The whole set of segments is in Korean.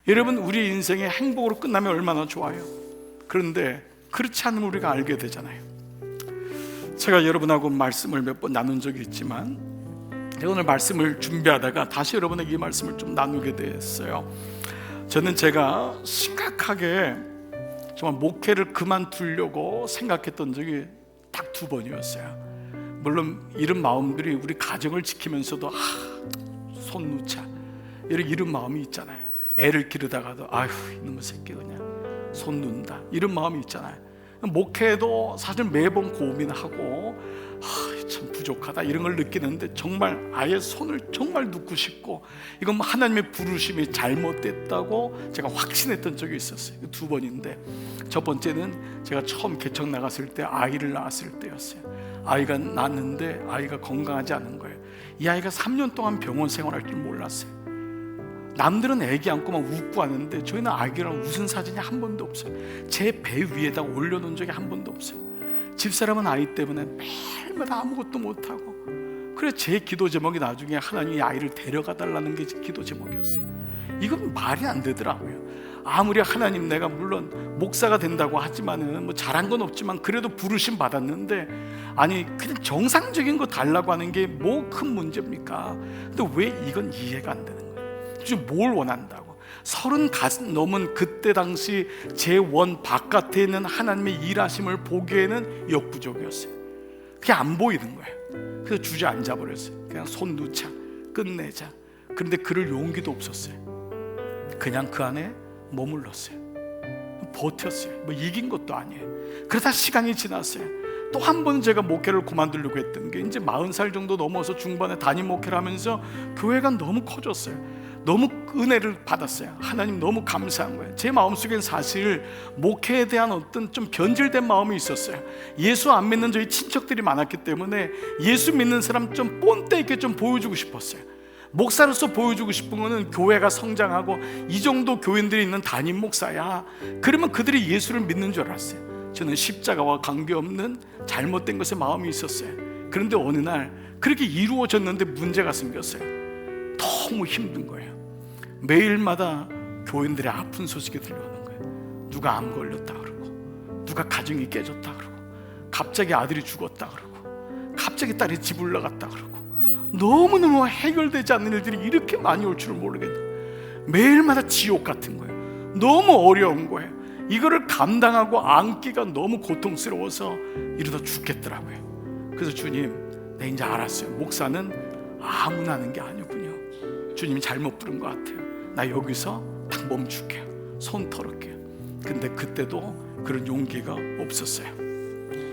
여러분, 우리 인생의 행복으로 끝나면 얼마나 좋아요. 그런데 그렇지 않으면 우리가 알게 되잖아요. 제가 여러분하고 말씀을 몇 번 나눈 적이 있지만 오늘 말씀을 준비하다가 다시 여러분에게 이 말씀을 좀 나누게 됐어요. 저는 제가 심각하게 정말 목회를 그만두려고 생각했던 적이 딱 2번이었어요. 물론 이런 마음들이 우리 가정을 지키면서도 손 놓자 이런 마음이 있잖아요. 애를 기르다가도 아휴 이놈의 새끼 그냥 손 놓는다 이런 마음이 있잖아요. 목회도 사실 매번 고민하고 참 부족하다 이런 걸 느끼는데 정말 아예 손을 정말 놓고 싶고 이건 하나님의 부르심이 잘못됐다고 제가 확신했던 적이 있었어요. 2번인데 첫 번째는 제가 처음 개척 나갔을 때 아이를 낳았을 때였어요. 아이가 낳았는데 아이가 건강하지 않은 거예요. 이 아이가 3년 동안 병원 생활할 줄 몰랐어요. 남들은 애기 안고 막 웃고 하는데 저희는 아기랑 웃은 사진이 한 번도 없어요. 제 배 위에다 올려놓은 적이 한 번도 없어요. 집사람은 아이 때문에 매일마다 아무것도 못하고, 그래서 제 기도 제목이 나중에 하나님이 아이를 데려가 달라는 게 기도 제목이었어요. 이건 말이 안 되더라고요. 아무리 하나님 내가 물론 목사가 된다고 하지만은 뭐 잘한 건 없지만 그래도 부르심 받았는데 아니 그냥 정상적인 거 달라고 하는 게 뭐 큰 문제입니까? 근데 왜 이건 이해가 안 되는 거예요? 뭘 원한다고? 30 넘은 그때 당시 제 원 바깥에 있는 하나님의 일하심을 보기에는 역부족이었어요. 그게 안 보이는 거예요. 그래서 주저앉아 버렸어요. 그냥 손 놓자, 끝내자. 그런데 그럴 용기도 없었어요. 그냥 그 안에 머물렀어요. 버텼어요. 뭐 이긴 것도 아니에요. 그러다 시간이 지났어요. 또 한 번 제가 목회를 그만두려고 했던 게 이제 40살 정도 넘어서 중반에 담임 목회를 하면서 교회가 너무 커졌어요. 너무 은혜를 받았어요. 하나님 너무 감사한 거예요. 제 마음속엔 사실 목회에 대한 어떤 좀 변질된 마음이 있었어요. 예수 안 믿는 저희 친척들이 많았기 때문에 예수 믿는 사람 좀 본때 있게 좀 보여주고 싶었어요. 목사로서 보여주고 싶은 거는 교회가 성장하고 이 정도 교인들이 있는 담임 목사야, 그러면 그들이 예수를 믿는 줄 알았어요. 저는 십자가와 관계없는 잘못된 것에 마음이 있었어요. 그런데 어느 날 그렇게 이루어졌는데 문제가 생겼어요. 너무 힘든 거예요. 매일마다 교인들의 아픈 소식이 들려오는 거예요. 누가 암 걸렸다 그러고, 누가 가정이 깨졌다 그러고, 갑자기 아들이 죽었다 그러고, 갑자기 딸이 집 올라갔다 그러고, 너무너무 해결되지 않는 일들이 이렇게 많이 올 줄을 모르겠네요. 매일마다 지옥 같은 거예요. 너무 어려운 거예요. 이거를 감당하고 안기가 너무 고통스러워서 이러다 죽겠더라고요. 그래서 주님, 내 이제 알았어요. 목사는 아무나 하는 게 아니군요. 주님이 잘못 부른 것 같아요. 나 여기서 딱 멈출게요. 손 털을게요. 근데 그때도 그런 용기가 없었어요.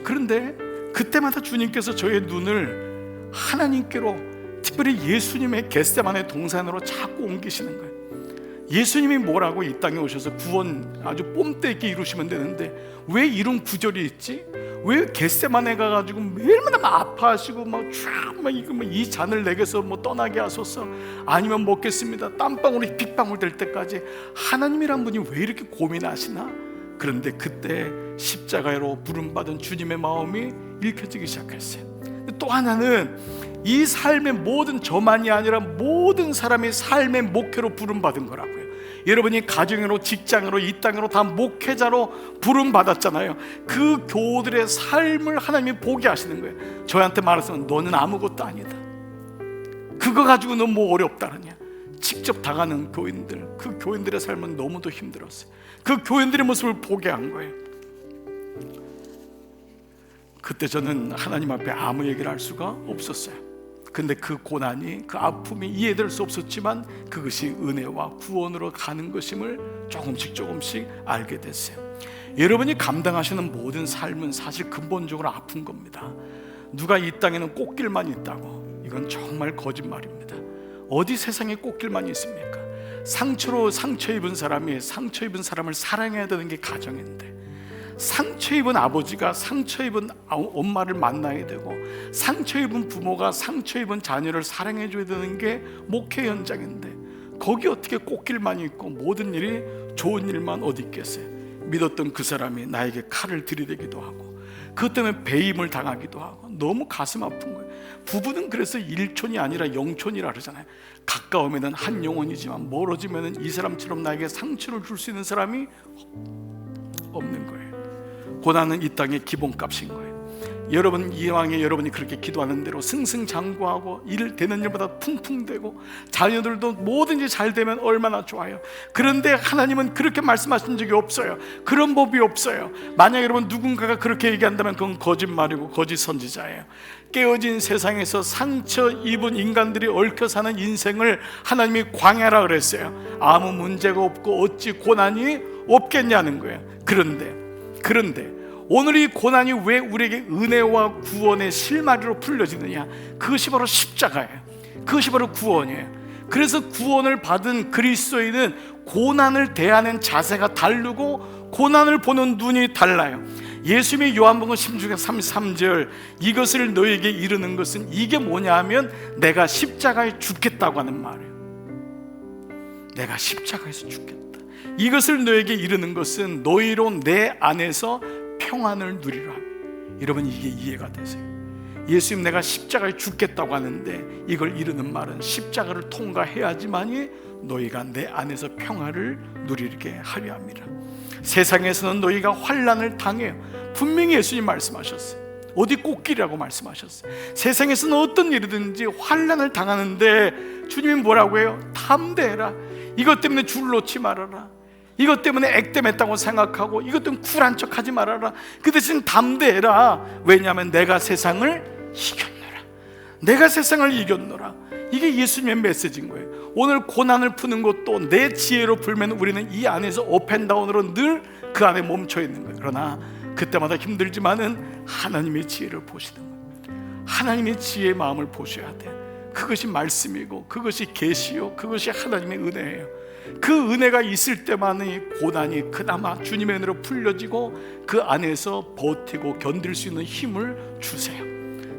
그런데 그때마다 주님께서 저의 눈을 하나님께로, 특별히 예수님의 겟세마네 동산으로 자꾸 옮기시는 거예요. 예수님이 뭐라고 이 땅에 오셔서 구원 아주 뽐때 있게 이루시면 되는데 왜 이런 구절이 있지? 왜 겟세마네 가가지고 매일마다 막 아파하시고 이 잔을 내게서 떠나게 하소서, 아니면 먹겠습니다, 땀방울이 빗방울 될 때까지 하나님이란 분이 왜 이렇게 고민하시나? 그런데 그때 십자가로 부름받은 주님의 마음이 읽혀지기 시작했어요. 또 하나는 이 삶의 모든, 저만이 아니라 모든 사람이 삶의 목회로 부름받은 거라고요. 여러분이 가정으로, 직장으로, 이 땅으로 다 목회자로 부름받았잖아요. 그 교우들의 삶을 하나님이 보게 하시는 거예요. 저한테 말했으면 너는 아무것도 아니다, 그거 가지고 너 뭐 어렵다느냐. 직접 당하는 교인들, 그 교인들의 삶은 너무도 힘들었어요. 그 교인들의 모습을 보게 한 거예요. 그때 저는 하나님 앞에 아무 얘기를 할 수가 없었어요. 근데 그 고난이, 그 아픔이 이해될 수 없었지만 그것이 은혜와 구원으로 가는 것임을 조금씩 알게 됐어요. 여러분이 감당하시는 모든 삶은 사실 근본적으로 아픈 겁니다. 누가 이 땅에는 꽃길만 있다고, 이건 정말 거짓말입니다. 어디 세상에 꽃길만 있습니까? 상처로 상처 입은 사람이 상처 입은 사람을 사랑해야 되는 게 가정인데, 상처 입은 아버지가 상처 입은 엄마를 만나야 되고, 상처 입은 부모가 상처 입은 자녀를 사랑해 줘야 되는 게 목회 현장인데, 거기 어떻게 꽃길만 있고 모든 일이 좋은 일만 어디 있겠어요? 믿었던 그 사람이 나에게 칼을 들이대기도 하고, 그것 때문에 배임을 당하기도 하고 너무 가슴 아픈 거예요. 부부는 그래서 일촌이 아니라 영촌이라 그러잖아요. 가까우면 한 영혼이지만 멀어지면 이 사람처럼 나에게 상처를 줄 수 있는 사람이 없는 거예요. 고난은 이 땅의 기본값인 거예요. 여러분, 이왕에 여러분이 그렇게 기도하는 대로 승승장구하고 일 되는 일보다 풍풍되고 자녀들도 뭐든지 잘 되면 얼마나 좋아요. 그런데 하나님은 그렇게 말씀하신 적이 없어요. 그런 법이 없어요. 만약 여러분 누군가가 그렇게 얘기한다면 그건 거짓말이고 거짓 선지자예요. 깨어진 세상에서 상처 입은 인간들이 얽혀 사는 인생을 하나님이 광야라 그랬어요. 아무 문제가 없고 어찌 고난이 없겠냐는 거예요. 그런데 오늘 이 고난이 왜 우리에게 은혜와 구원의 실마리로 풀려지느냐? 그것이 바로 십자가예요. 그것이 바로 구원이에요. 그래서 구원을 받은 그리스도인은 고난을 대하는 자세가 다르고 고난을 보는 눈이 달라요. 예수님이 요한복음 16장 33절 이것을 너에게 이르는 것은 이게 뭐냐 하면 내가 십자가에 죽겠다고 하는 말이에요. 내가 십자가에서 죽겠다. 이것을 너에게 이르는 것은 너희로 내 안에서 평안을 누리라. 여러분, 이게 이해가 되세요? 예수님 내가 십자가에 죽겠다고 하는데 이걸 이루는 말은 십자가를 통과해야지만이 너희가 내 안에서 평화를 누리게 하려 합니다. 세상에서는 너희가 환난을 당해요. 분명히 예수님 말씀하셨어요. 어디 꽃길이라고 말씀하셨어요. 세상에서는 어떤 일이든지 환난을 당하는데 주님이 뭐라고 해요? 담대해라. 이것 때문에 줄 놓지 말아라. 이것 때문에 액땜했다고 생각하고 이것 때문에 쿨한 척 하지 말아라. 그 대신 담대해라. 왜냐하면 내가 세상을 이겼노라. 내가 세상을 이겼노라. 이게 예수님의 메시지인 거예요. 오늘 고난을 푸는 것도 내 지혜로 풀면 우리는 이 안에서 업앤다운으로 늘 그 안에 멈춰 있는 거예요. 그러나 그때마다 힘들지만은 하나님의 지혜를 보시는 거예요. 하나님의 지혜의 마음을 보셔야 돼요. 그것이 말씀이고 그것이 계시요 그것이 하나님의 은혜예요. 그 은혜가 있을 때만 이 고난이 그나마 주님의 은혜로 풀려지고 그 안에서 버티고 견딜 수 있는 힘을 주세요.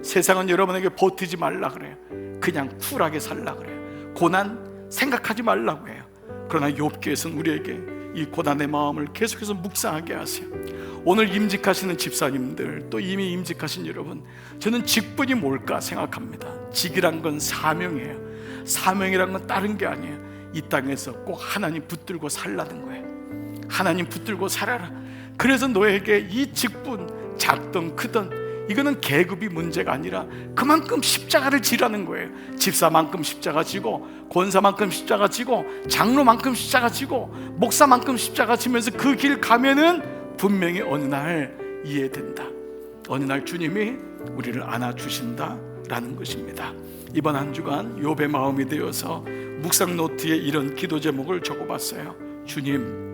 세상은 여러분에게 버티지 말라 그래요. 그냥 쿨하게 살라 그래요. 고난 생각하지 말라고 해요. 그러나 욥기에서는 우리에게 이 고난의 마음을 계속해서 묵상하게 하세요. 오늘 임직하시는 집사님들, 또 이미 임직하신 여러분, 저는 직분이 뭘까 생각합니다. 직이란 건 사명이에요. 사명이란 건 다른 게 아니에요. 이 땅에서 꼭 하나님 붙들고 살라는 거예요. 하나님 붙들고 살아라. 그래서 너에게 이 직분 작든 크든 이거는 계급이 문제가 아니라 그만큼 십자가를 지라는 거예요. 집사만큼 십자가 지고, 권사만큼 십자가 지고, 장로만큼 십자가 지고, 목사만큼 십자가 지면서 그 길 가면은 분명히 어느 날 이해된다. 어느 날 주님이 우리를 안아주신다라는 것입니다. 이번 한 주간 욥의 마음이 되어서 묵상 노트에 이런 기도 제목을 적어봤어요. 주님,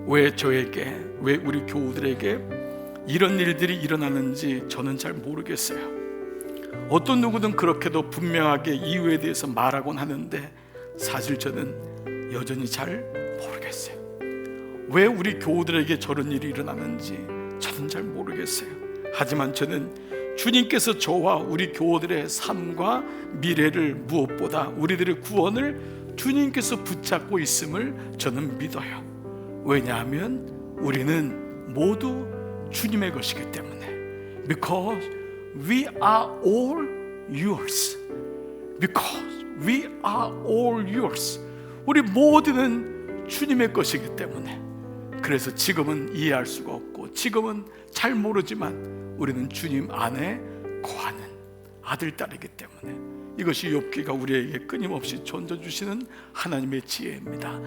왜 저에게, 왜 우리 교우들에게 이런 일들이 일어나는지 저는 잘 모르겠어요. 어떤 누구든 그렇게도 분명하게 이유에 대해서 말하곤 하는데 사실 저는 여전히 잘 모르겠어요. 왜 우리 교우들에게 저런 일이 일어나는지 저는 잘 모르겠어요. 하지만 저는 주님께서 저와 우리 교우들의 삶과 미래를 무엇보다 우리들의 구원을 주님께서 붙잡고 있음을 저는 믿어요. 왜냐하면 우리는 모두 주님의 것이기 때문에. Because we are all yours. Because we are all yours. 우리 모두는 주님의 것이기 때문에. 그래서 지금은 이해할 수가 없고 지금은 잘 모르지만 우리는 주님 안에 거하는 아들, 딸이기 때문에 이것이 욥기가 우리에게 끊임없이 던져주시는 하나님의 지혜입니다.